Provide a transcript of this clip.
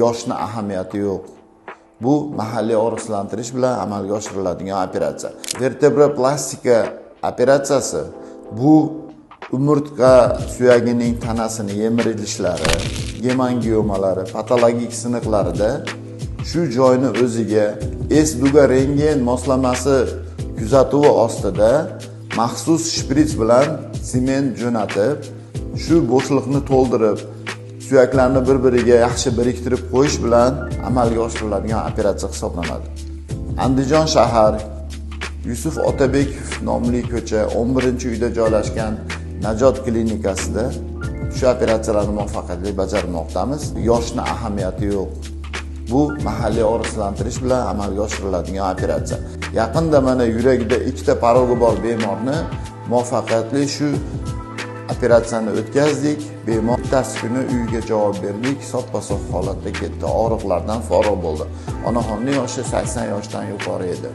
Yoshni ahamiyati yo'q. Bu mahalliy og'riqlantirish bilan amalga oshiriladigan operatsiya. Vertebra plastika operatsiyasi bu umurtqa suyagining tanasini yemirilishlari, gemangiomalari, patologik siniqlarida shu joyni o'ziga S-duga rengen moslamasi kuzatuvi ostida maxsus shprits bilan sement jo'natib, shu bo'shliqni to'ldirib, suyaklarni bir-biriga yaxshi biriktirib qo'yish bilan amalga oshiriladigan operatsiya hisoblanadi. Andijon shahar Yusuf Otabekov nomli ko'cha 11-uyda joylashgan Najot klinikasida shu operatsiyalarni muvaffaqiyatli bajarmoqdamiz. Yoshni ahamiyati yo'q. Bu mahalliy og'riqlantirish bilan amalga oshiriladigan operatsiya. Yaqinda mana yuragida 2ta parogi bor bemorni muvaffaqiyatli shu operatsiyani o'tkazdik. Bemor ertasi kuni uyiga javob berdik, soppa-sog' holatda ketdi. Og'riqlardan forig' bo'ldi. Onaxonning yoshi 80 yoshdan yuqori edi.